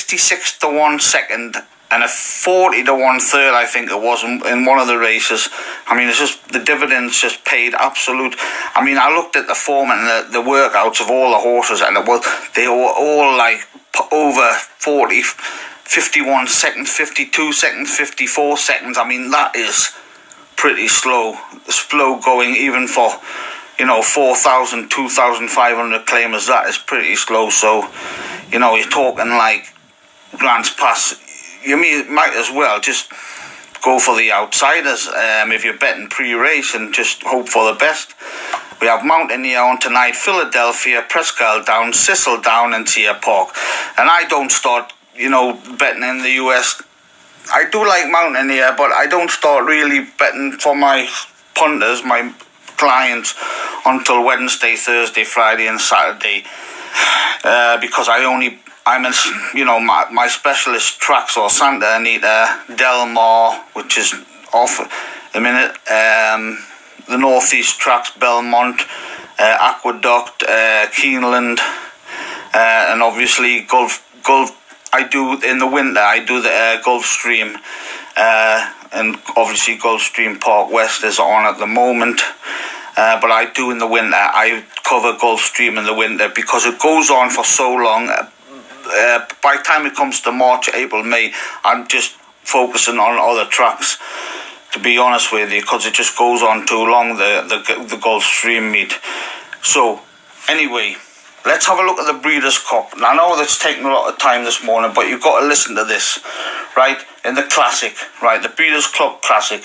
66 to 1 second and a 40 to 1 third, I think it was, in one of the races. I mean, it's just, the dividends just paid absolute. I mean, I looked at the form and the workouts of all the horses, and they were all like over 40, 51 seconds, 52 seconds, 54 seconds. I mean, that is pretty slow going, even for, 4,000, 2,500 claimers. That is pretty slow. So, you're talking like Grants Pass. You might as well just go for the outsiders if you're betting pre-race, and just hope for the best. We have Mountaineer on tonight, Philadelphia, Presque Down, Cecil Down, and Tia Park. And I don't start, betting in the US. I do like Mountaineer, but I don't start really betting for my punters, my clients, until Wednesday, Thursday, Friday, and Saturday, because my specialist tracks are Santa Anita, Del Mar, which is off the minute, the Northeast tracks, Belmont, Aqueduct, Keeneland, and obviously Gulf. I do in the winter. I do the Gulfstream, and obviously Gulfstream Park West is on at the moment. But I do in the winter. I cover Gulfstream in the winter because it goes on for so long. By the time it comes to March, April, May, I'm just focusing on other tracks, to be honest with you, because it just goes on too long, the Gulfstream meet. So, anyway, let's have a look at the Breeders' Cup. Now, I know that's taken a lot of time this morning, but you've got to listen to this, right? In the Classic, right, the Breeders' Club Classic,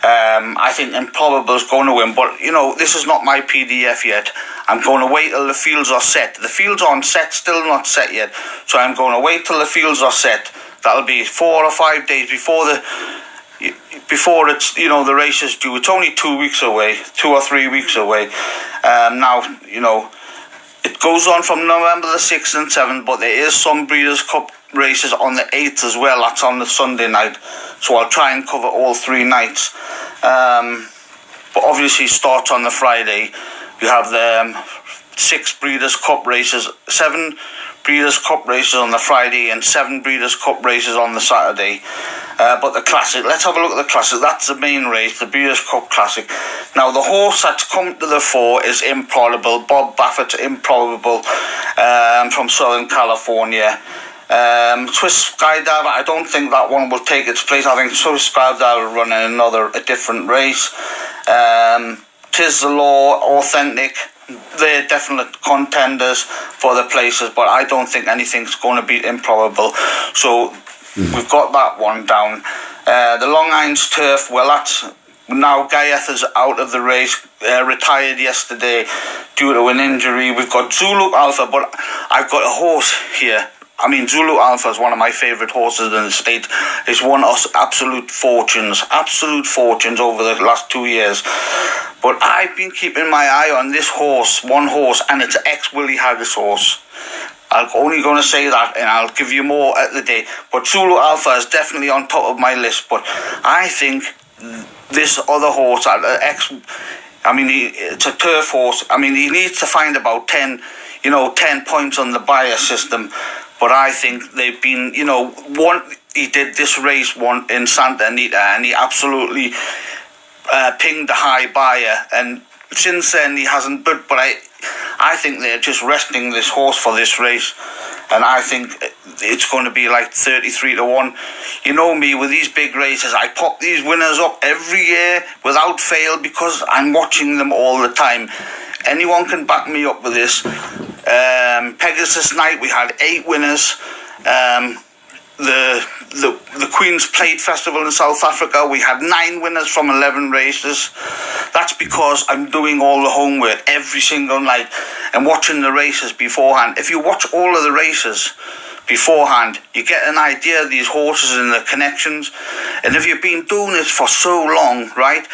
I think Improbable's going to win, but, this is not my PDF yet. I'm going to wait till the fields are set. The fields aren't set, still not set yet, so I'm going to wait till the fields are set. That'll be 4 or 5 days before it's, the race is due. It's only 2 weeks away, 2 or 3 weeks away. Now, it goes on from November the 6th and 7th, but there is some Breeders' Cup races on the 8th as well. That's on the Sunday night, so I'll try and cover all 3 nights. But obviously starts on the Friday. You have the 6 Breeders' Cup races, 7 Breeders' Cup races on the Friday, and 7 Breeders' Cup races on the Saturday. But the Classic, let's have a look at the Classic. That's the main race, the Breeders' Cup Classic. Now, the horse that's come to the fore is Improbable, Bob Baffert's Improbable, from Southern California. Swiss Skydiver, I don't think that one will take its place. I think Swiss Skydiver will run in a different race. Tis the Law, Authentic, they're definite contenders for the places, but I don't think anything's going to beat Improbable. So we've got that one down. The Long Irons Turf, well, that's now Gaieth is out of the race, retired yesterday due to an injury. We've got Zulu Alpha, but I've got a horse here. I mean, Zulu Alpha is one of my favourite horses in the state. It's won us absolute fortunes over the last 2 years. But I've been keeping my eye on this horse, one horse, and it's ex-Willie Haggis horse. I'm only going to say that, and I'll give you more at the day. But Zulu Alpha is definitely on top of my list. But I think this other horse, it's a turf horse. I mean, he needs to find about 10 points on the buyer system. But I think they've been, he did this race one in Santa Anita, and he absolutely pinged the high buyer. And since then, he hasn't. But I think they're just resting this horse for this race. And I think it's going to be like 33 to 1. You know me, with these big races, I pop these winners up every year without fail because I'm watching them all the time. Anyone can back me up with this. Pegasus Night, we had 8 winners. The Queen's Plate Festival in South Africa, we had 9 winners from 11 races. That's because I'm doing all the homework every single night and watching the races beforehand. If you watch all of the races beforehand, you get an idea of these horses and the connections. And if you've been doing this for so long, right,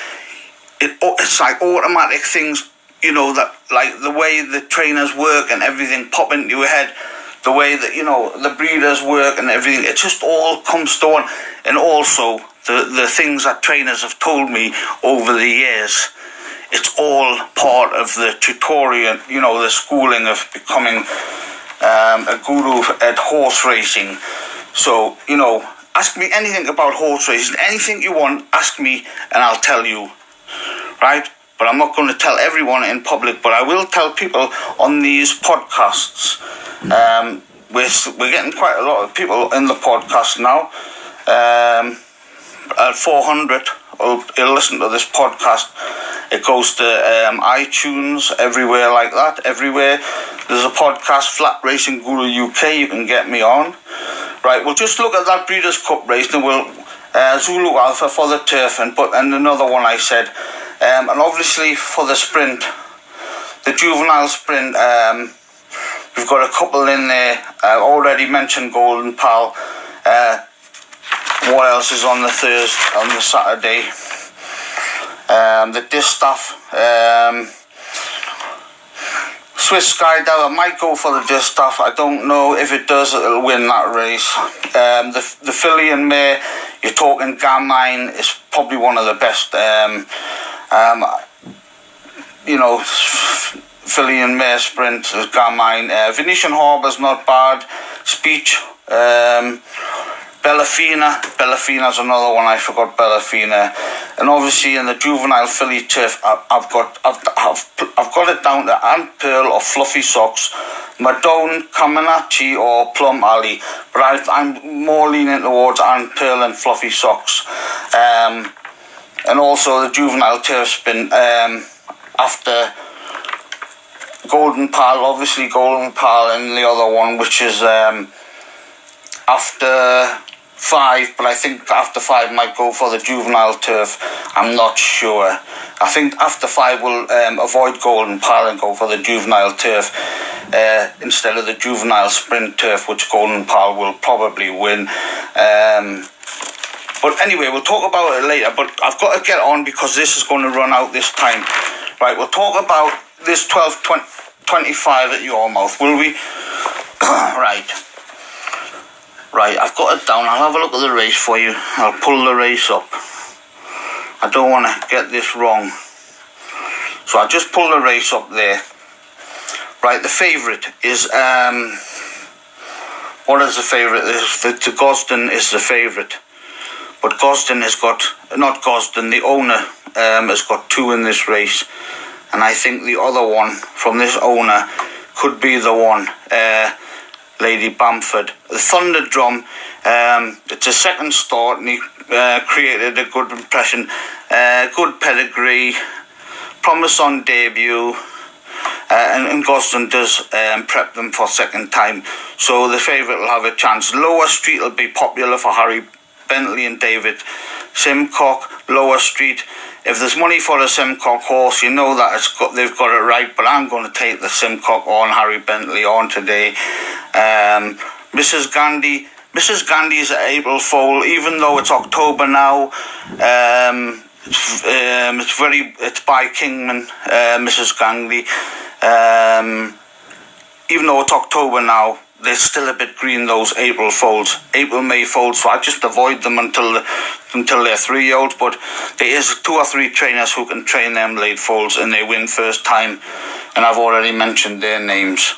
it's like automatic things, that like the way the trainers work and everything pop into your head, the way that, the breeders work and everything, it just all comes to one. And also the things that trainers have told me over the years, it's all part of the tutorial, the schooling of becoming a guru at horse racing. So, ask me anything about horse racing, anything you want, ask me and I'll tell you, right? But I'm not going to tell everyone in public, but I will tell people on these podcasts. We're getting quite a lot of people in the podcast now. At 400 will listen to this podcast. It goes to iTunes, everywhere like that, everywhere. There's a podcast, Flat Racing Guru UK, you can get me on. Right, we'll just look at that Breeders' Cup race, and we'll Zulu Alpha for the turf, and another one I said. And obviously for the sprint, the juvenile sprint, we've got a couple in there. I already mentioned Golden Pal. What else is on the Saturday? The Distaff. Swiss Skydiver might go for the Distaff. I don't know. If it does, it'll win that race. The filly and mare, you're talking Garmine, is probably one of the best. Filly and mare sprint is Garmine. Venetian Harbour's not bad. Speech. Bellafina's another one. I forgot Bellafina. And obviously in the juvenile filly turf, I've got it down to Ant Pearl or Fluffy Socks, Madone, Caminacci or Plum Alley, but I'm more leaning towards Ant Pearl and Fluffy Socks. And also the juvenile turf spin after Golden Pal, obviously Golden Pal, and the other one which is after 5, but I think after 5 might go for the juvenile turf. I'm not sure. I think after 5 we'll avoid Golden Pal and go for the juvenile turf instead of the juvenile sprint turf, which Golden Pal will probably win. But anyway, we'll talk about it later, but I've got to get on because this is going to run out this time. Right, we'll talk about this 12.25 at Yarmouth, will we? Right, I've got it down. I'll have a look at the race for you. I'll pull the race up. I don't want to get this wrong. So I'll just pull the race up there. Right, the favourite is... what is the favourite? The Gosden is the favourite. But Gosden has got... Not Gosden, the owner has got 2 in this race. And I think the other one from this owner could be the one... Lady Bamford. The Thunderdrum, it's a second start and he created a good impression, good pedigree, promise on debut, and Gosden does prep them for second time, so the favourite will have a chance. Lower Street will be popular for Harry Bentley and David Simcock. Lower Street, if there's money for a Simcock horse, you know that they've got it right, but I'm going to take the Simcock on Harry Bentley on today. Mrs. Gandhi is at April foal, even though it's October now. It's by Kingman, Mrs. Gandhi. Even though it's October now, they're still a bit green, those April May foals, so I just avoid them until they're 3-year-olds, but there is 2 or 3 trainers who can train them late foals and they win first time, and I've already mentioned their names.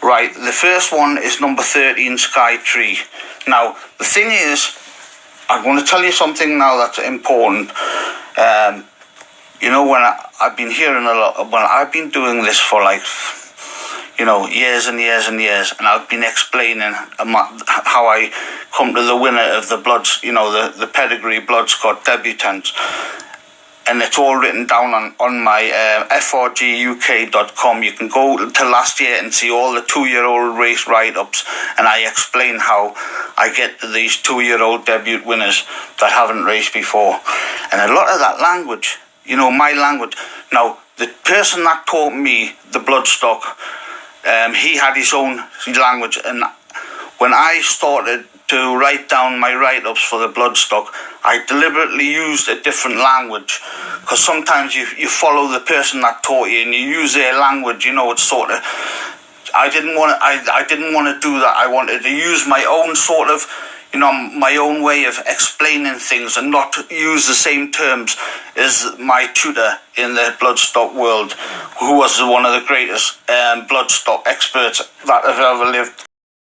Right, the first one is number 13, Sky Tree. Now, the thing is, I'm going to tell you something now that's important. When I've been hearing a lot, when I've been doing this for years and years and years, and I've been explaining how I come to the winner of the the pedigree Bloodscott debutants, and it's all written down on my frguk.com. You can go to last year and see all the 2-year-old race write-ups, and I explain how I get to these 2-year-old debut winners that haven't raced before, and a lot of that language, my language. Now, the person that taught me the bloodstock, he had his own language, and when I started to write down my write-ups for the bloodstock, I deliberately used a different language, because sometimes you follow the person that taught you and you use their language. It's sort of, I didn't want to do that. I wanted to use my own sort of, my own way of explaining things and not use the same terms as my tutor in the bloodstock world, who was one of the greatest bloodstock experts that have ever lived.